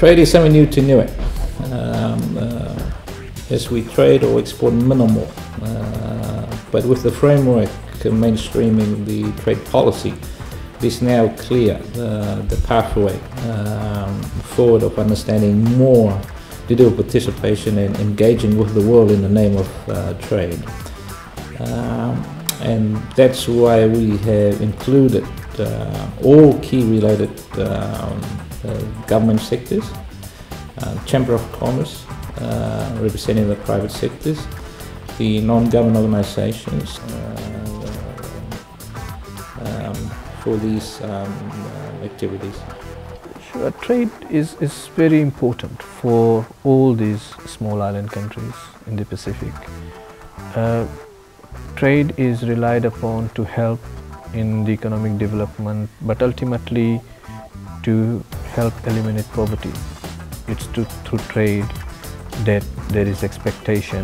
Trade is something new to Niue. As we trade or export minimal, but with the framework mainstreaming the trade policy, it is now clear the pathway forward of understanding more digital participation and engaging with the world in the name of trade. And that's why we have included all key related government sectors, Chamber of Commerce representing the private sectors, the non-government organizations for these activities. Sure, trade is very important for all these small island countries in the Pacific. Trade is relied upon to help in the economic development, but ultimately to help eliminate poverty. It's through trade that there is expectation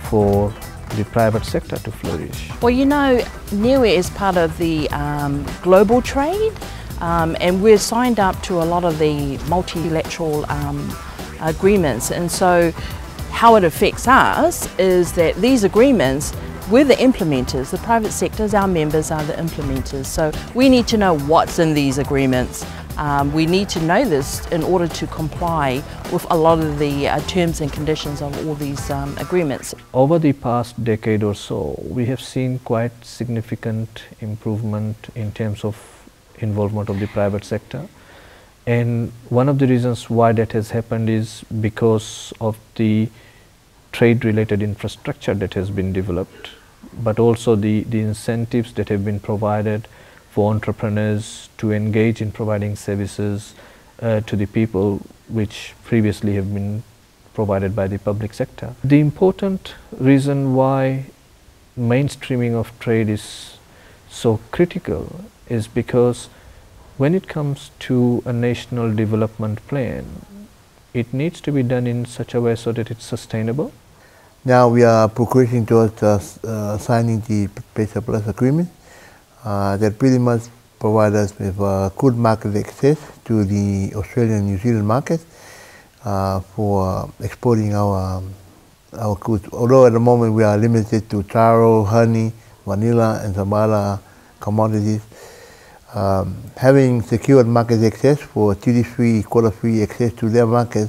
for the private sector to flourish. Well, you know, Niue is part of the global trade, and we're signed up to a lot of the multilateral agreements, and so how it affects us is that these agreements, we're the implementers. The private sectors, our members, are the implementers. So we need to know what's in these agreements. We need to know this in order to comply with a lot of the terms and conditions of all these agreements. Over the past decade or so, we have seen quite significant improvement in terms of involvement of the private sector. And one of the reasons why that has happened is because of the trade-related infrastructure that has been developed, but also the incentives that have been provided for entrepreneurs to engage in providing services to the people which previously have been provided by the public sector. The important reason why mainstreaming of trade is so critical is because when it comes to a national development plan, it needs to be done in such a way so that it's sustainable. Now we are progressing towards signing the PIFS agreement that pretty much provides us with good market access to the Australian and New Zealand market for exporting our goods. Although at the moment we are limited to taro, honey, vanilla and some other commodities, having secured market access for duty-free, quota-free access to their market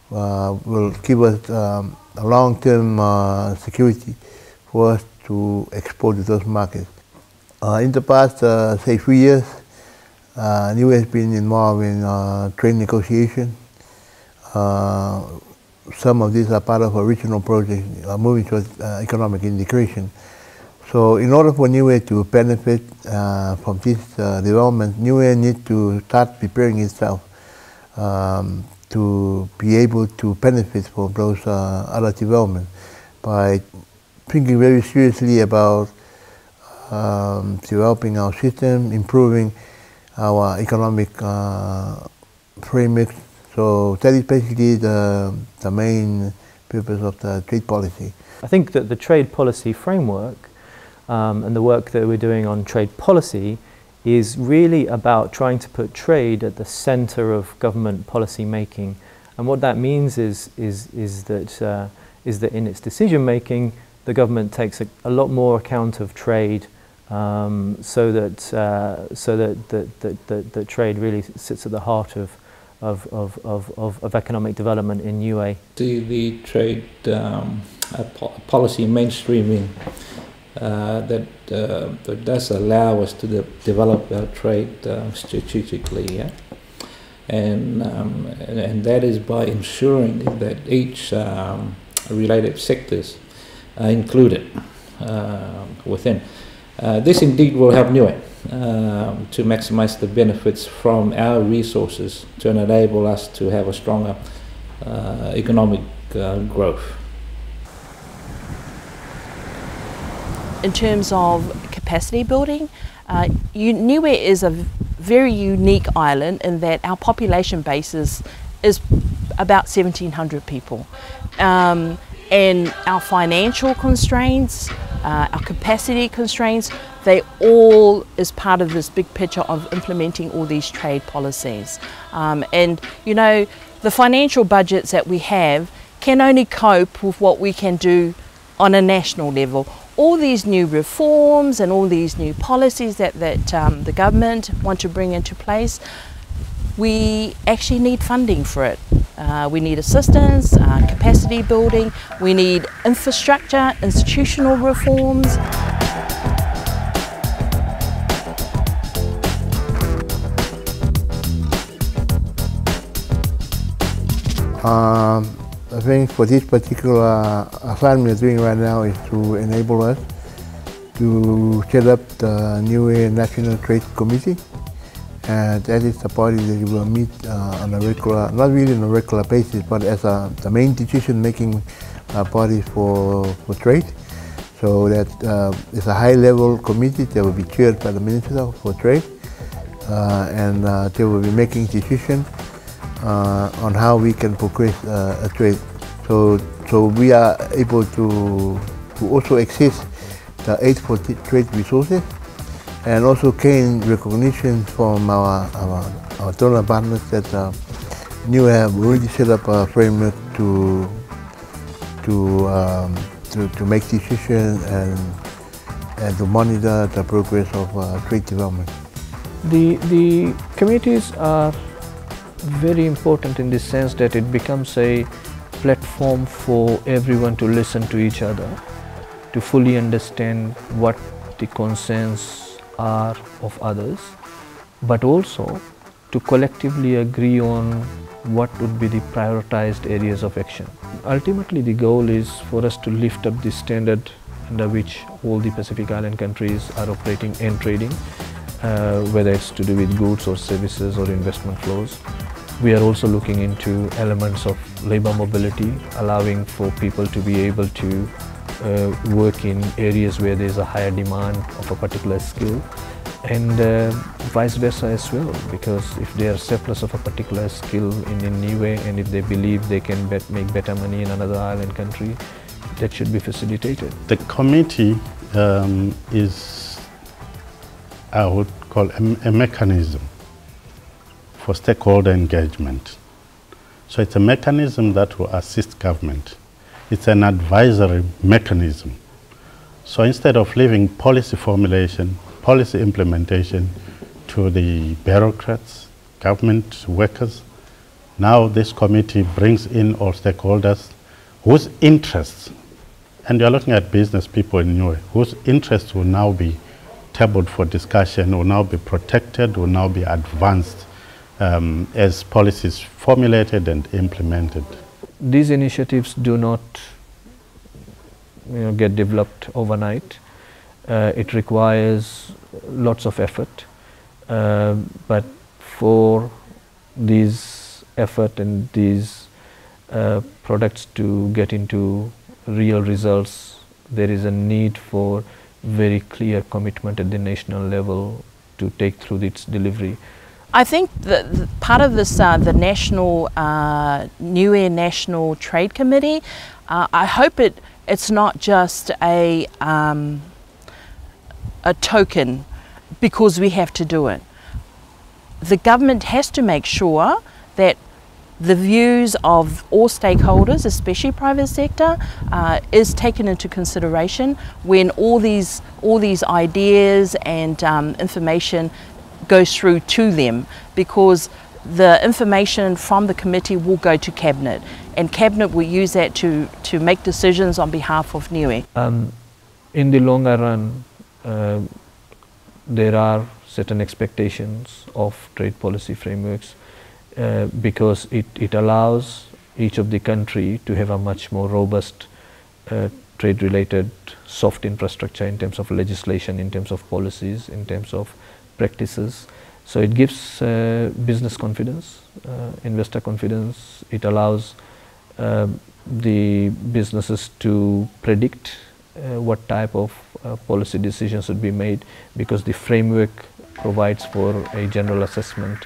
will give us a long-term security for us to export to those markets. In the past, say 3 years, Niue has been involved in trade negotiation. Some of these are part of a regional project moving towards economic integration. So in order for Niue to benefit from this development, Niue needs to start preparing itself to be able to benefit from those other developments by thinking very seriously about developing our system, improving our economic framework. So that is basically the main purpose of the trade policy. I think that the trade policy framework and the work that we're doing on trade policy is really about trying to put trade at the center of government policy making. And what that means is that in its decision making, the government takes a lot more account of trade, so that trade really sits at the heart of economic development in Niue. The trade policy mainstreaming that does allow us to develop our trade strategically, yeah? And that is by ensuring that each related sectors are included within. This indeed will help Niue to maximize the benefits from our resources to enable us to have a stronger economic growth. In terms of capacity building, Niue is a very unique island in that our population base is about 1,700 people. And our financial constraints, our capacity constraints, they all is part of this big picture of implementing all these trade policies. And you know, the financial budgets that we have can only cope with what we can do on a national level. All these new reforms and all these new policies that the government want to bring into place, we actually need funding for it. We need assistance, capacity building, we need infrastructure, institutional reforms. I think for this particular assignment we're doing right now is to enable us to set up the Niue National Trade Committee. And that is the body that will meet on a regular, not really on a regular basis, but as the main decision-making body for trade. So that it's a high-level committee that will be chaired by the Minister for Trade, and they will be making decisions on how we can progress a trade. So we are able to also access the aid for trade resources, and also gain recognition from our donor partners that Niue have already set up a framework to make decisions and to monitor the progress of trade development. The committees are very important in the sense that it becomes a platform for everyone to listen to each other, to fully understand what the concerns are of others, but also to collectively agree on what would be the prioritized areas of action. Ultimately, the goal is for us to lift up the standard under which all the Pacific Island countries are operating and trading, whether it's to do with goods or services or investment flows. We are also looking into elements of labor mobility, allowing for people to be able to work in areas where there's a higher demand of a particular skill, and vice versa as well, because if they are surplus of a particular skill in Niue, and if they believe they can make better money in another island country, that should be facilitated. The committee is, I would call, a mechanism for stakeholder engagement. So it's a mechanism that will assist government. It's an advisory mechanism. So instead of leaving policy formulation, policy implementation to the bureaucrats, government workers, now this committee brings in all stakeholders whose interests, and you're looking at business people in Niue, whose interests will now be tabled for discussion, will now be protected, will now be advanced as policies formulated and implemented. These initiatives do not get developed overnight. It requires lots of effort, but for these effort and these products to get into real results, there is a need for very clear commitment at the national level to take through its delivery. I think that part of this, the national Niue National Trade Committee, I hope it's not just a token because we have to do it. The government has to make sure that the views of all stakeholders, especially private sector, is taken into consideration when all these ideas and information goes through to them, because the information from the committee will go to Cabinet, and Cabinet will use that to make decisions on behalf of Niue. In the longer run, there are certain expectations of trade policy frameworks because it allows each of the country to have a much more robust trade-related soft infrastructure, in terms of legislation, in terms of policies, in terms of practices. So it gives business confidence, investor confidence. It allows the businesses to predict what type of policy decisions should be made, because the framework provides for a general assessment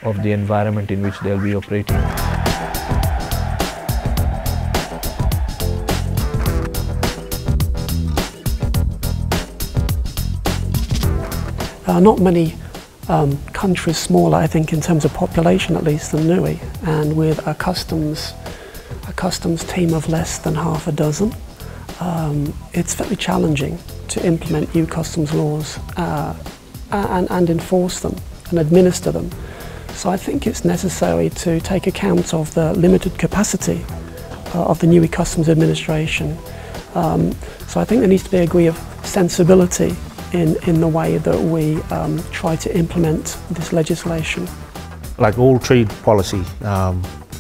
of the environment in which they'll be operating. Not many countries smaller, I think, in terms of population at least, than Niue, and with a customs team of less than half a dozen, it's very challenging to implement new customs laws and enforce them and administer them. So I think it's necessary to take account of the limited capacity of the Niue Customs Administration. So I think there needs to be a degree of sensibility in the way that we try to implement this legislation. Like all trade policy,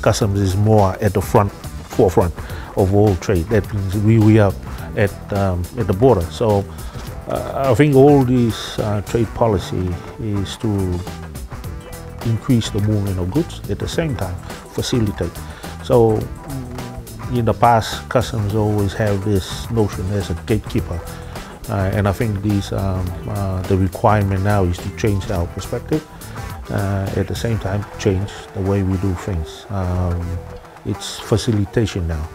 customs is more at the forefront of all trade. That means we are at the border. So I think all this trade policy is to increase the movement of goods, at the same time facilitate. So in the past, customs always have this notion as a gatekeeper. And I think the requirement now is to change our perspective, at the same time change the way we do things. It's facilitation now.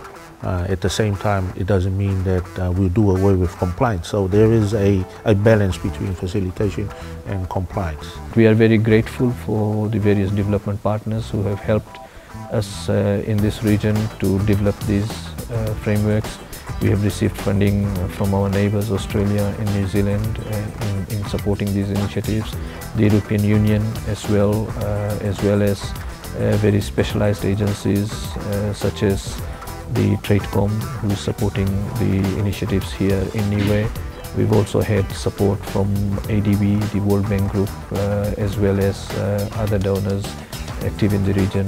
At the same time, it doesn't mean that we'll do away with compliance. So there is a balance between facilitation and compliance. We are very grateful for the various development partners who have helped us in this region to develop these frameworks. We have received funding from our neighbours, Australia and New Zealand, in supporting these initiatives. The European Union as well as very specialised agencies such as the TradeCom, who is supporting the initiatives here in Niue. We've also had support from ADB, the World Bank Group, as well as other donors active in the region.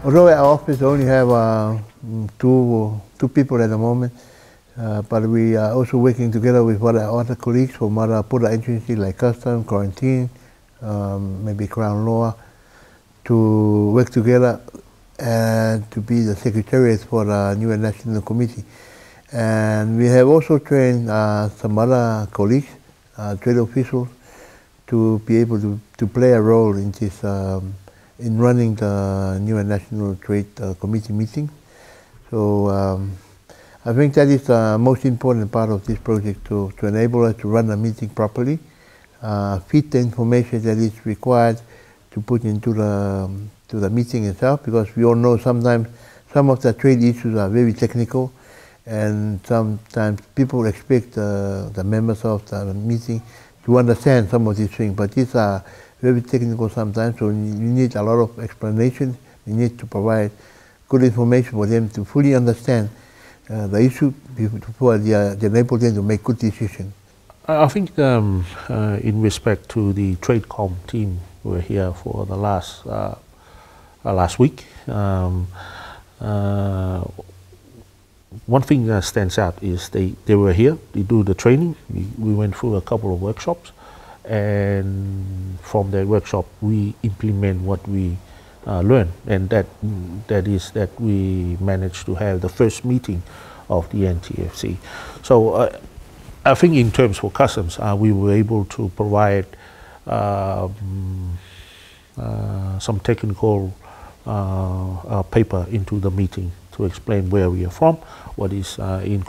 Although our office only have two people at the moment, but we are also working together with other colleagues from other border agencies like Customs, Quarantine, maybe Crown Law, to work together and to be the secretariat for the Niue National Committee. And we have also trained some other colleagues, trade officials, to be able to play a role in this in running the Niue National Trade Committee meeting. So I think that is the most important part of this project, to enable us to run the meeting properly, feed the information that is required to put into the meeting itself, because we all know sometimes some of the trade issues are very technical, and sometimes people expect the members of the meeting to understand some of these things, but these are very technical sometimes, so you need a lot of explanation. You need to provide good information for them to fully understand the issue before they enable them to make good decisions. I think in respect to the TradeCom team, who were here for the last week. One thing that stands out is they were here, they do the training. We went through a couple of workshops, and from that workshop we implement what we learn, and that is that we managed to have the first meeting of the NTFC. So I think in terms for customs, we were able to provide some technical paper into the meeting to explain where we are from, what is in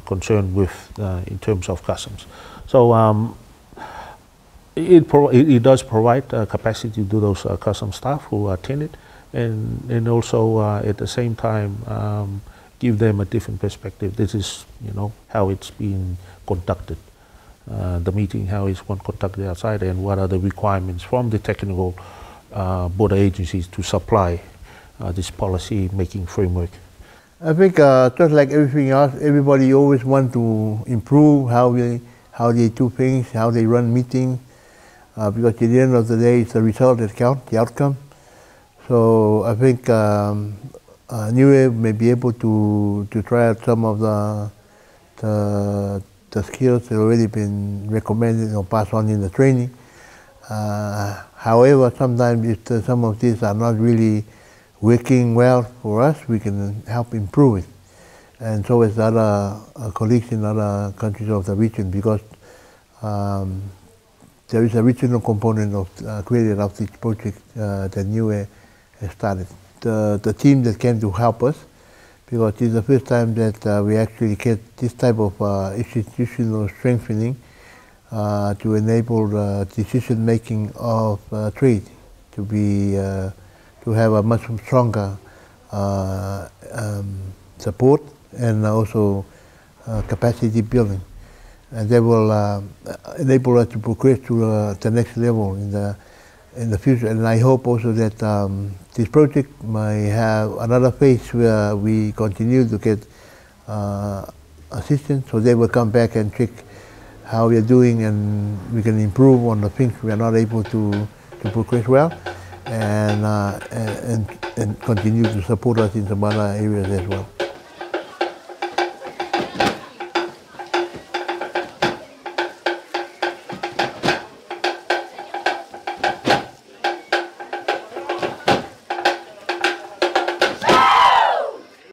concern with in terms of customs. So it does provide capacity to those customs staff who attend it, and also at the same time give them a different perspective. This is, how it's being conducted, the meeting, how it's conducted outside, and what are the requirements from the technical border agencies to supply this policy making framework. I think just like everything else, everybody always want to improve how they do things, how they run meetings, because at the end of the day, it's the result that counts, the outcome. So I think Niue may be able to try out some of the skills that already been recommended or passed on in the training. However, sometimes if some of these are not really working well for us, we can help improve it. And so is other colleagues in other countries of the region, because there is a regional component of created of this project that Niue has started. The team that came to help us, because this is the first time that we actually get this type of institutional strengthening to enable the decision making of trade to have a much stronger support and also capacity building, and they will enable us to progress to the next level in the future. And I hope also that this project may have another phase where we continue to get assistance, so they will come back and check how we are doing, and we can improve on the things we are not able to progress well, and continue to support us in some other areas as well.